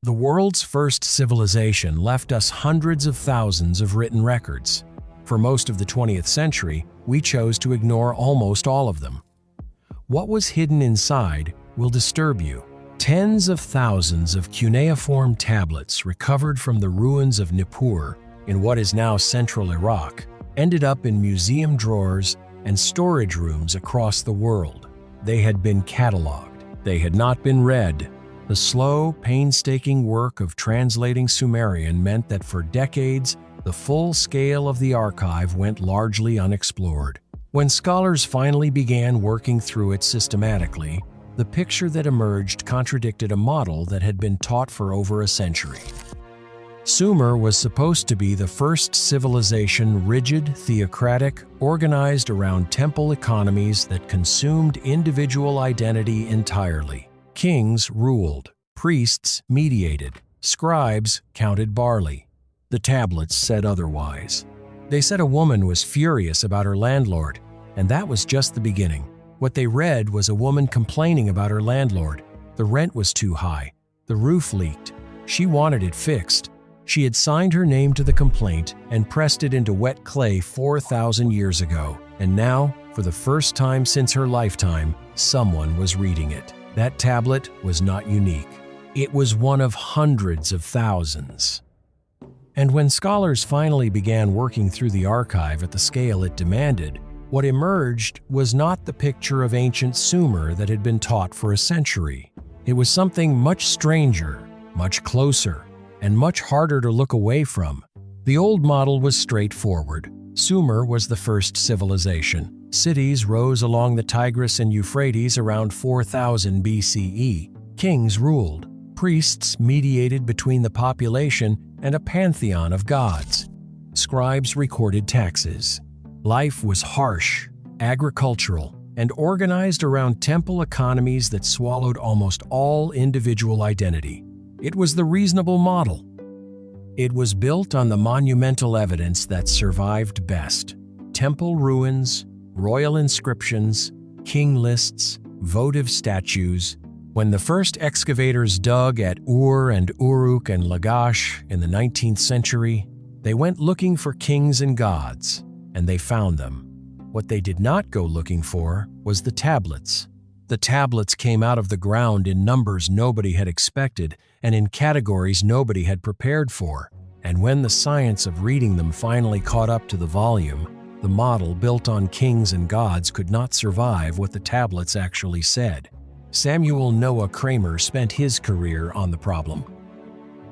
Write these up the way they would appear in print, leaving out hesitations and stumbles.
The world's first civilization left us hundreds of thousands of written records. For most of the 20th century, we chose to ignore almost all of them. What was hidden inside will disturb you. Tens of thousands of cuneiform tablets recovered from the ruins of Nippur in what is now central Iraq ended up in museum drawers and storage rooms across the world. They had been cataloged. They had not been read. The slow, painstaking work of translating Sumerian meant that for decades, the full scale of the archive went largely unexplored. When scholars finally began working through it systematically, the picture that emerged contradicted a model that had been taught for over a century. Sumer was supposed to be the first civilization rigid, theocratic, organized around temple economies that consumed individual identity entirely. Kings ruled, priests mediated, scribes counted barley. The tablets said otherwise. They said a woman was furious about her landlord, and that was just the beginning. What they read was a woman complaining about her landlord. The rent was too high. The roof leaked. She wanted it fixed. She had signed her name to the complaint and pressed it into wet clay 4,000 years ago. And now, for the first time since her lifetime, someone was reading it. That tablet was not unique. It was one of hundreds of thousands. And when scholars finally began working through the archive at the scale it demanded, what emerged was not the picture of ancient Sumer that had been taught for a century. It was something much stranger, much closer, and much harder to look away from. The old model was straightforward. Sumer was the first civilization. Cities rose along the Tigris and Euphrates around 4000 BCE. Kings ruled. Priests mediated between the population and a pantheon of gods. Scribes recorded taxes. Life was harsh, agricultural, and organized around temple economies that swallowed almost all individual identity. It was the reasonable model. It was built on the monumental evidence that survived best: temple ruins, royal inscriptions, king lists, votive statues. When the first excavators dug at Ur and Uruk and Lagash in the 19th century, they went looking for kings and gods, and they found them. What they did not go looking for was the tablets. The tablets came out of the ground in numbers nobody had expected and in categories nobody had prepared for. And when the science of reading them finally caught up to the volume, the model built on kings and gods could not survive what the tablets actually said. Samuel Noah Kramer spent his career on the problem.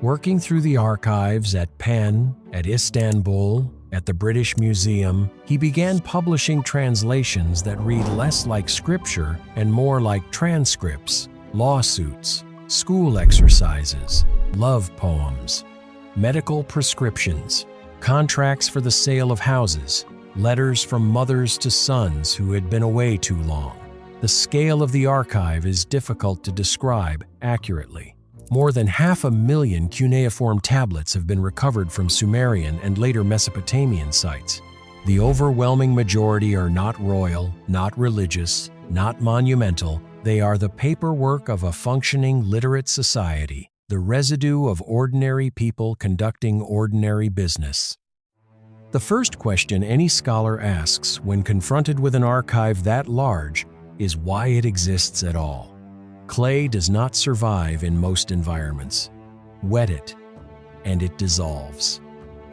Working through the archives at Penn, at Istanbul, at the British Museum, he began publishing translations that read less like scripture and more like transcripts, lawsuits, school exercises, love poems, medical prescriptions, contracts for the sale of houses, letters from mothers to sons who had been away too long. The scale of the archive is difficult to describe accurately. More than 500,000 cuneiform tablets have been recovered from Sumerian and later Mesopotamian sites. The overwhelming majority are not royal, not religious, not monumental. They are the paperwork of a functioning literate society, the residue of ordinary people conducting ordinary business. The first question any scholar asks when confronted with an archive that large is why it exists at all. Clay does not survive in most environments. Wet it, and it dissolves.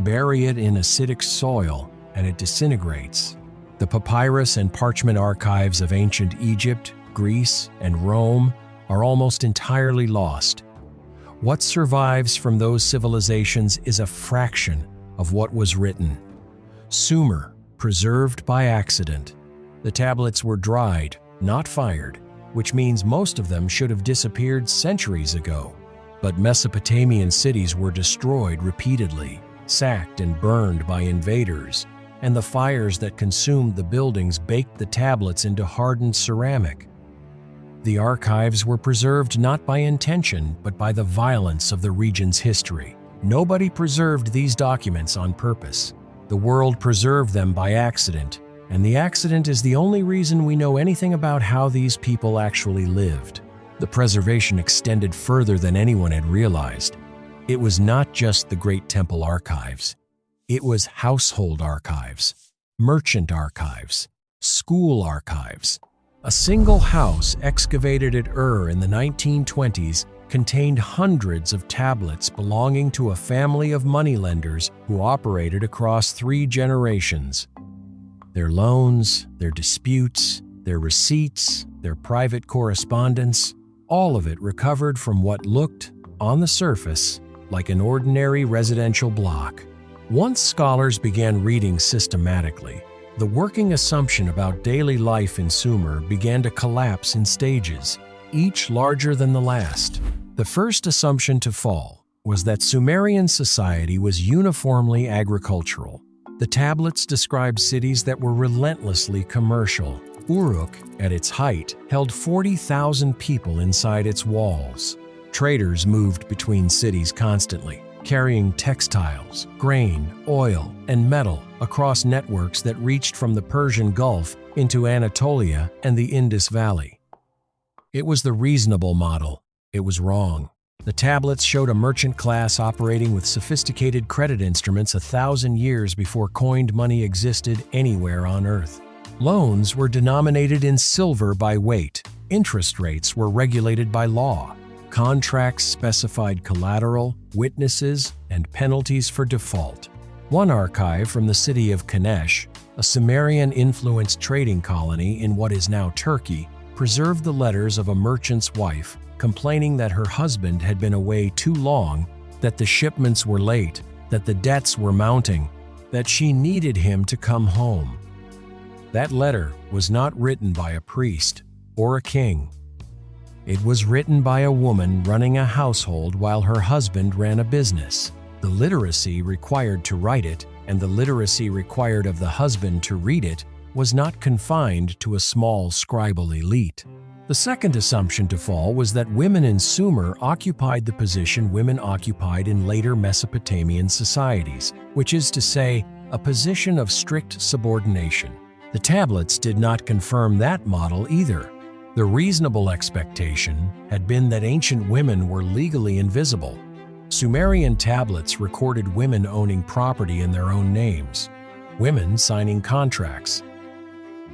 Bury it in acidic soil, and it disintegrates. The papyrus and parchment archives of ancient Egypt, Greece, and Rome are almost entirely lost. What survives from those civilizations is a fraction of what was written. Sumer, preserved by accident. The tablets were dried, not fired, which means most of them should have disappeared centuries ago. But Mesopotamian cities were destroyed repeatedly, sacked and burned by invaders, and the fires that consumed the buildings baked the tablets into hardened ceramic. The archives were preserved not by intention, but by the violence of the region's history. Nobody preserved these documents on purpose. The world preserved them by accident, and the accident is the only reason we know anything about how these people actually lived. The preservation extended further than anyone had realized. It was not just the Great Temple archives. It was household archives, merchant archives, school archives. A single house excavated at Ur in the 1920s contained hundreds of tablets belonging to a family of moneylenders who operated across 3 generations. Their loans, their disputes, their receipts, their private correspondence, all of it recovered from what looked, on the surface, like an ordinary residential block. Once scholars began reading systematically, the working assumption about daily life in Sumer began to collapse in stages, each larger than the last. The first assumption to fall was that Sumerian society was uniformly agricultural. The tablets described cities that were relentlessly commercial. Uruk, at its height, held 40,000 people inside its walls. Traders moved between cities constantly, carrying textiles, grain, oil, and metal across networks that reached from the Persian Gulf into Anatolia and the Indus Valley. It was the reasonable model. It was wrong. The tablets showed a merchant class operating with sophisticated credit instruments 1,000 years before coined money existed anywhere on Earth. Loans were denominated in silver by weight. Interest rates were regulated by law. Contracts specified collateral, witnesses, and penalties for default. One archive from the city of Kanesh, a Sumerian-influenced trading colony in what is now Turkey, preserved the letters of a merchant's wife, complaining that her husband had been away too long, that the shipments were late, that the debts were mounting, that she needed him to come home. That letter was not written by a priest or a king. It was written by a woman running a household while her husband ran a business. The literacy required to write it and the literacy required of the husband to read it was not confined to a small scribal elite. The second assumption to fall was that women in Sumer occupied the position women occupied in later Mesopotamian societies, which is to say, a position of strict subordination. The tablets did not confirm that model either. The reasonable expectation had been that ancient women were legally invisible. Sumerian tablets recorded women owning property in their own names, women signing contracts,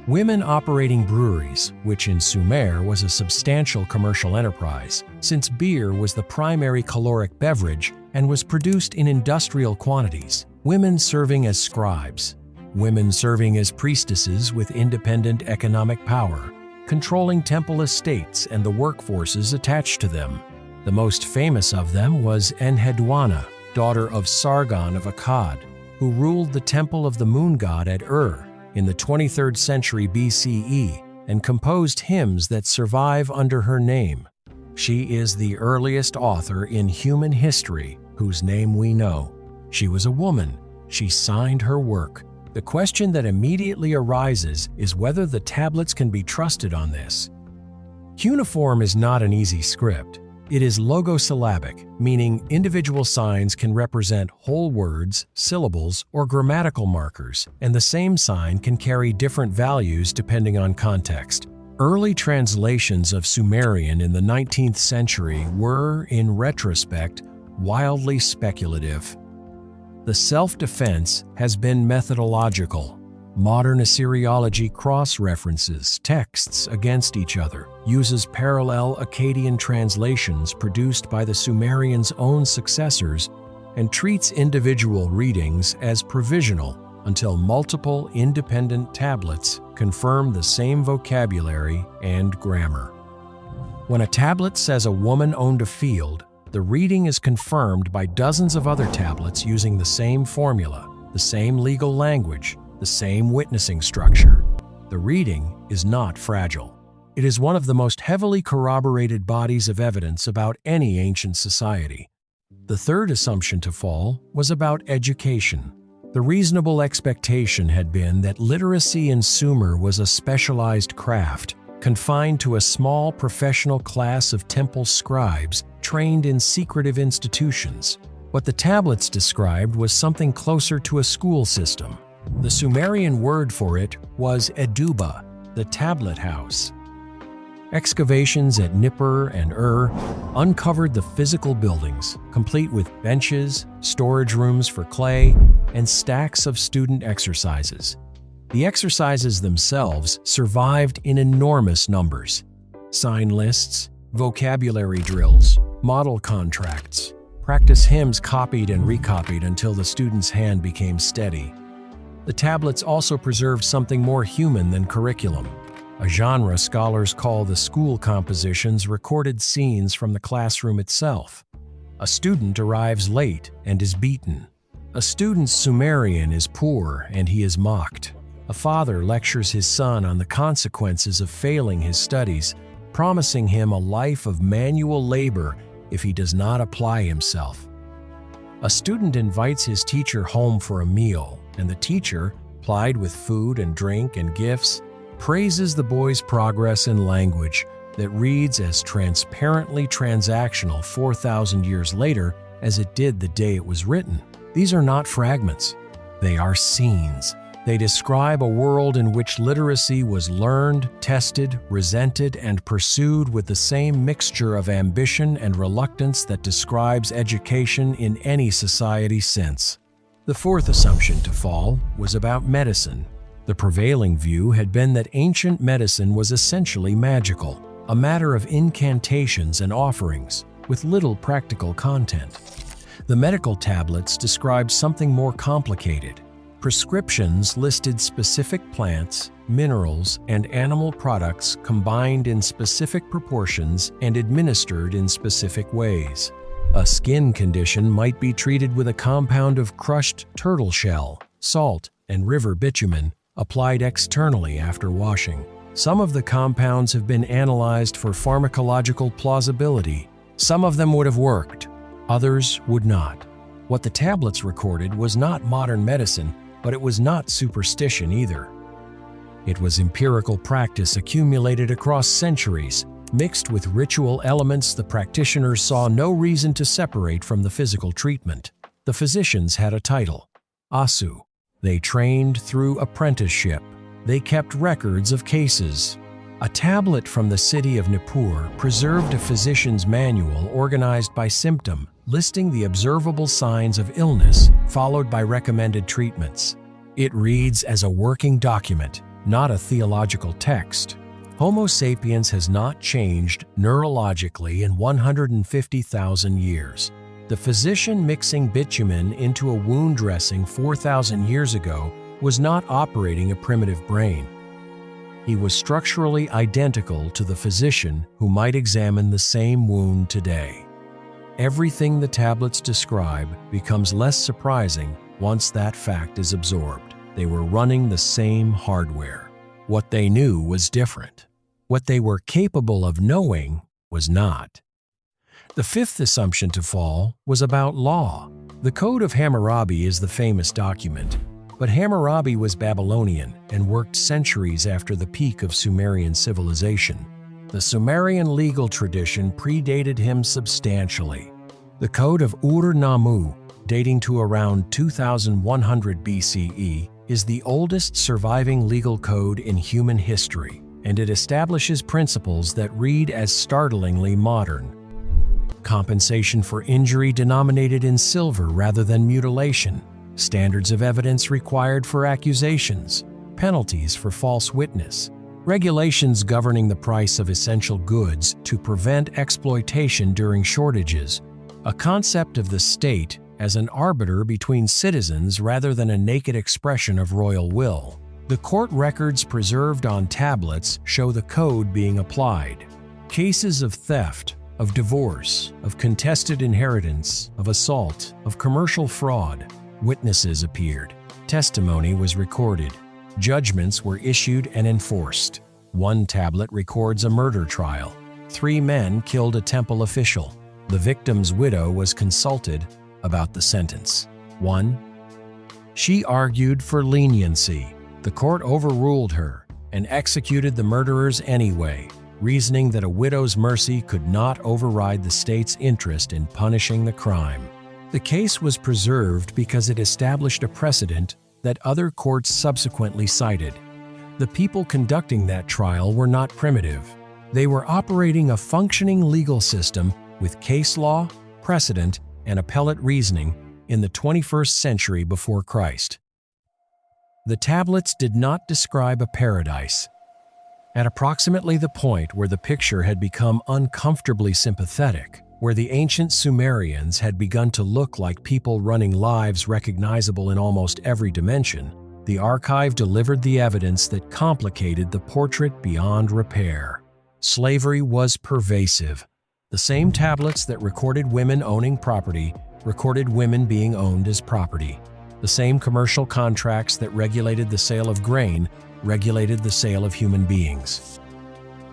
women operating breweries, which in Sumer was a substantial commercial enterprise, since beer was the primary caloric beverage and was produced in industrial quantities, women serving as scribes, women serving as priestesses with independent economic power, controlling temple estates and the workforces attached to them. The most famous of them was Enheduanna, daughter of Sargon of Akkad, who ruled the temple of the moon god at Ur in the 23rd century BCE and composed hymns that survive under her name. She is the earliest author in human history whose name we know. She was a woman. She signed her work. The question that immediately arises is whether the tablets can be trusted on this. Cuneiform is not an easy script. It is logosyllabic, meaning individual signs can represent whole words, syllables, or grammatical markers, and the same sign can carry different values depending on context. Early translations of Sumerian in the 19th century were, in retrospect, wildly speculative. The self-defense has been methodological. Modern Assyriology cross-references texts against each other, uses parallel Akkadian translations produced by the Sumerians' own successors, and treats individual readings as provisional until multiple independent tablets confirm the same vocabulary and grammar. When a tablet says a woman owned a field, the reading is confirmed by dozens of other tablets using the same formula, the same legal language, the same witnessing structure. The reading is not fragile. It is one of the most heavily corroborated bodies of evidence about any ancient society. The third assumption to fall was about education. The reasonable expectation had been that literacy in Sumer was a specialized craft, confined to a small professional class of temple scribes trained in secretive institutions. What the tablets described was something closer to a school system. The Sumerian word for it was eduba, the tablet house. Excavations at Nippur and uncovered the physical buildings, complete with benches, storage rooms for clay, and stacks of student exercises. The exercises themselves survived in enormous numbers. Sign lists, vocabulary drills, model contracts, practice hymns copied and recopied until the student's hand became steady. The tablets also preserved something more human than curriculum, a genre scholars call the school compositions, recorded scenes from the classroom itself. A student arrives late and is beaten. A student's Sumerian is poor and he is mocked. A father lectures his son on the consequences of failing his studies, promising him a life of manual labor if he does not apply himself. A student invites his teacher home for a meal, and the teacher, plied with food and drink and gifts, praises the boy's progress in language that reads as transparently transactional 4,000 years later as it did the day it was written. These are not fragments. They are scenes. They describe a world in which literacy was learned, tested, resented, and pursued with the same mixture of ambition and reluctance that describes education in any society since. The fourth assumption to fall was about medicine. The prevailing view had been that ancient medicine was essentially magical, a matter of incantations and offerings, with little practical content. The medical tablets described something more complicated. Prescriptions listed specific plants, minerals, and animal products combined in specific proportions and administered in specific ways. A skin condition might be treated with a compound of crushed turtle shell, salt, and river bitumen, applied externally after washing. Some of the compounds have been analyzed for pharmacological plausibility. Some of them would have worked, others would not. What the tablets recorded was not modern medicine, but it was not superstition either. It was empirical practice accumulated across centuries, mixed with ritual elements the practitioners saw no reason to separate from the physical treatment. The physicians had a title, Asu. They trained through apprenticeship. They kept records of cases. A tablet from the city of Nippur preserved a physician's manual organized by symptom, listing the observable signs of illness, followed by recommended treatments. It reads as a working document, not a theological text. Homo sapiens has not changed neurologically in 150,000 years. The physician mixing bitumen into a wound dressing 4,000 years ago was not operating a primitive brain. He was structurally identical to the physician who might examine the same wound today. Everything the tablets describe becomes less surprising once that fact is absorbed. They were running the same hardware. What they knew was different. What they were capable of knowing was not. The fifth assumption to fall was about law. The Code of Hammurabi is the famous document, but Hammurabi was Babylonian and worked centuries after the peak of Sumerian civilization. The Sumerian legal tradition predated him substantially. The Code of Ur-Nammu, dating to around 2100 BCE, is the oldest surviving legal code in human history, and it establishes principles that read as startlingly modern. Compensation for injury denominated in silver rather than mutilation, standards of evidence required for accusations, penalties for false witness, regulations governing the price of essential goods to prevent exploitation during shortages, a concept of the state as an arbiter between citizens rather than a naked expression of royal will. The court records preserved on tablets show the code being applied. Cases of theft, of divorce, of contested inheritance, of assault, of commercial fraud. Witnesses appeared. Testimony was recorded. Judgments were issued and enforced. One tablet records a murder trial. 3 men killed a temple official. The victim's widow was consulted about the sentence. 1. She argued for leniency. The court overruled her and executed the murderers anyway, reasoning that a widow's mercy could not override the state's interest in punishing the crime. The case was preserved because it established a precedent that other courts subsequently cited. The people conducting that trial were not primitive. They were operating a functioning legal system with case law, precedent, and appellate reasoning in the 21st century before Christ. The tablets did not describe a paradise. At approximately the point where the picture had become uncomfortably sympathetic, where the ancient Sumerians had begun to look like people running lives recognizable in almost every dimension, the archive delivered the evidence that complicated the portrait beyond repair. Slavery was pervasive. The same tablets that recorded women owning property recorded women being owned as property. The same commercial contracts that regulated the sale of grain regulated the sale of human beings.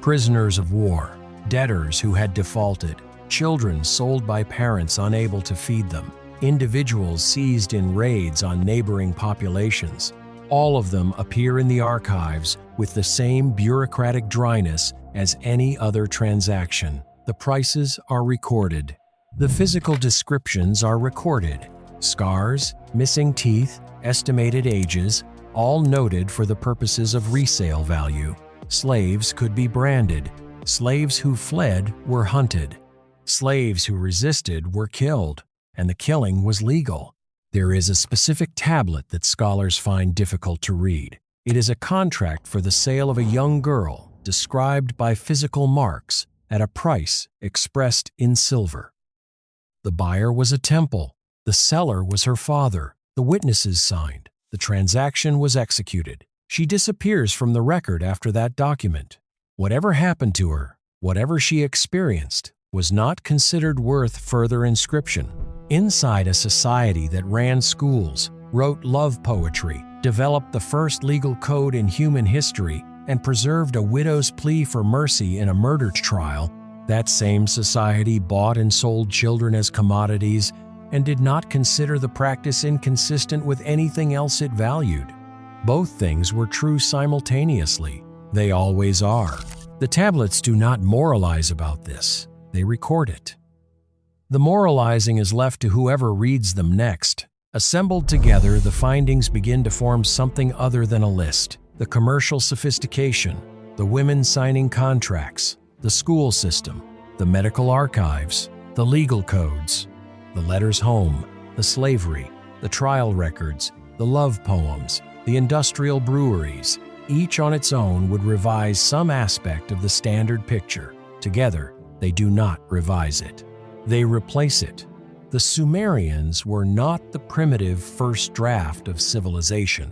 Prisoners of war, debtors who had defaulted, children sold by parents unable to feed them, individuals seized in raids on neighboring populations. All of them appear in the archives with the same bureaucratic dryness as any other transaction. The prices are recorded. The physical descriptions are recorded. Scars, missing teeth, estimated ages, all noted for the purposes of resale value. Slaves could be branded. Slaves who fled were hunted. Slaves who resisted were killed, and the killing was legal. There is a specific tablet that scholars find difficult to read. It is a contract for the sale of a young girl, described by physical marks, at a price expressed in silver. The buyer was a temple. The seller was her father. The witnesses signed. The transaction was executed. She disappears from the record after that document. Whatever happened to her, whatever she experienced, was not considered worth further inscription. Inside a society that ran schools, wrote love poetry, developed the first legal code in human history, and preserved a widow's plea for mercy in a murder trial, that same society bought and sold children as commodities and did not consider the practice inconsistent with anything else it valued. Both things were true simultaneously. They always are. The tablets do not moralize about this. They record it. The moralizing is left to whoever reads them next. Assembled together, the findings begin to form something other than a list. The commercial sophistication, the women signing contracts, the school system, the medical archives, the legal codes, the letters home, the slavery, the trial records, the love poems, the industrial breweries, each on its own would revise some aspect of the standard picture. Together, they do not revise it. They replace it. The Sumerians were not the primitive first draft of civilization.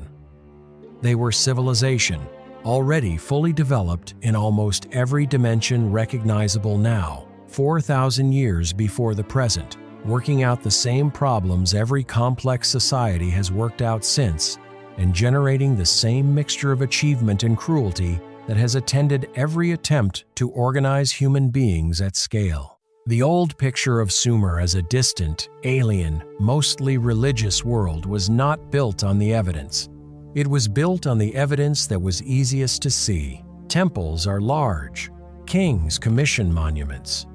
They were civilization, already fully developed in almost every dimension recognizable now, 4,000 years before the present, working out the same problems every complex society has worked out since, and generating the same mixture of achievement and cruelty that has attended every attempt to organize human beings at scale. The old picture of Sumer as a distant, alien, mostly religious world was not built on the evidence. It was built on the evidence that was easiest to see. Temples are large. Kings commission monuments.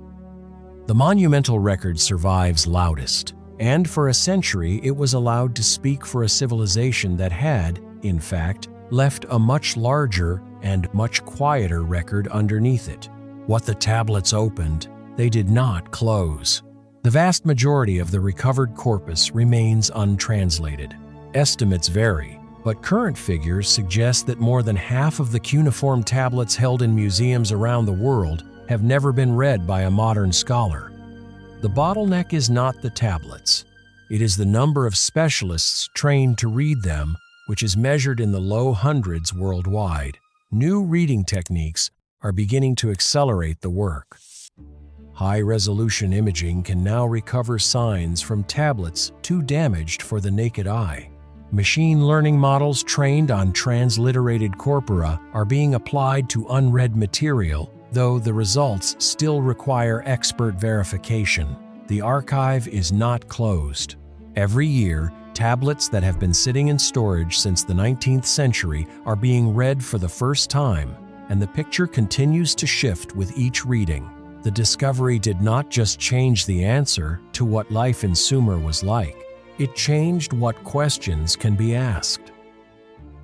The monumental record survives loudest, and for a century it was allowed to speak for a civilization that had, in fact, left a much larger and much quieter record underneath it. What the tablets opened, they did not close. The vast majority of the recovered corpus remains untranslated. Estimates vary, but current figures suggest that more than half of the cuneiform tablets held in museums around the world have never been read by a modern scholar. The bottleneck is not the tablets. It is the number of specialists trained to read them, which is measured in the low hundreds worldwide. New reading techniques are beginning to accelerate the work. High-resolution imaging can now recover signs from tablets too damaged for the naked eye. Machine learning models trained on transliterated corpora are being applied to unread material, though the results still require expert verification. The archive is not closed. Every year, tablets that have been sitting in storage since the 19th century are being read for the first time, and the picture continues to shift with each reading. The discovery did not just change the answer to what life in Sumer was like. It changed what questions can be asked.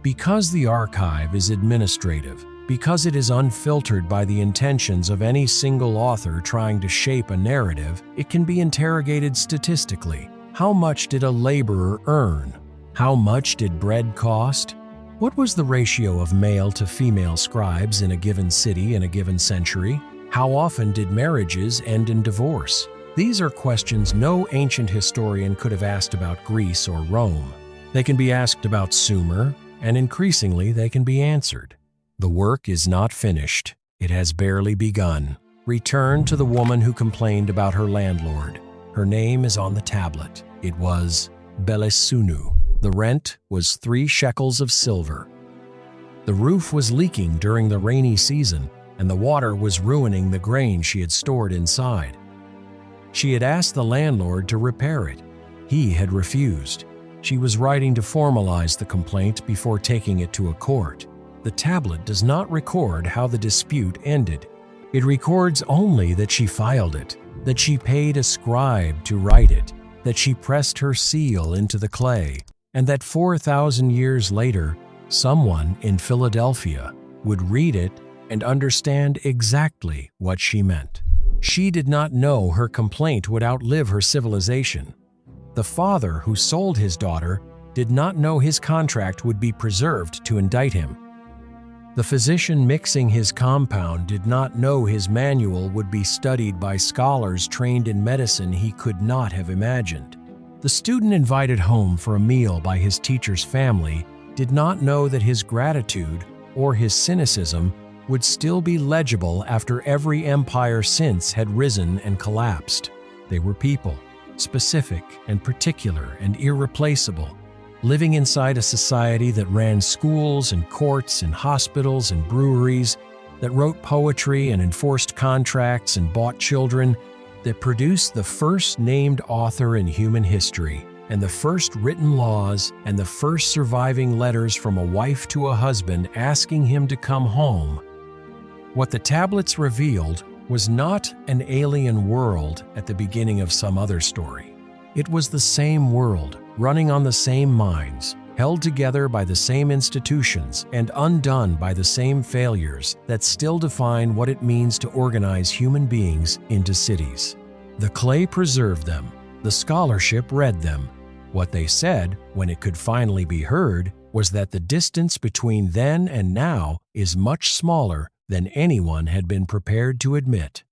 Because the archive is administrative, Because it is unfiltered by the intentions of any single author trying to shape a narrative, it can be interrogated statistically. How much did a laborer earn? How much did bread cost? What was the ratio of male to female scribes in a given city in a given century? How often did marriages end in divorce? These are questions no ancient historian could have asked about Greece or Rome. They can be asked about Sumer, and increasingly they can be answered. The work is not finished. It has barely begun. Return to the woman who complained about her landlord. Her name is on the tablet. It was Belesunu. The rent was 3 shekels of silver. The roof was leaking during the rainy season, and the water was ruining the grain she had stored inside. She had asked the landlord to repair it. He had refused. She was writing to formalize the complaint before taking it to a court. The tablet does not record how the dispute ended. It records only that she filed it, that she paid a scribe to write it, that she pressed her seal into the clay, and that 4,000 years later, someone in Philadelphia would read it and understand exactly what she meant. She did not know her complaint would outlive her civilization. The father who sold his daughter did not know his contract would be preserved to indict him. The physician mixing his compound did not know his manual would be studied by scholars trained in medicine he could not have imagined. The student invited home for a meal by his teacher's family did not know that his gratitude or his cynicism would still be legible after every empire since had risen and collapsed. They were people, specific and particular and irreplaceable, living inside a society that ran schools and courts and hospitals and breweries, that wrote poetry and enforced contracts and bought children, that produced the first named author in human history, and the first written laws, and the first surviving letters from a wife to a husband asking him to come home. What the tablets revealed was not an alien world at the beginning of some other story. It was the same world, running on the same minds, held together by the same institutions, and undone by the same failures that still define what it means to organize human beings into cities. The clay preserved them. The scholarship read them. What they said, when it could finally be heard, was that the distance between then and now is much smaller than anyone had been prepared to admit.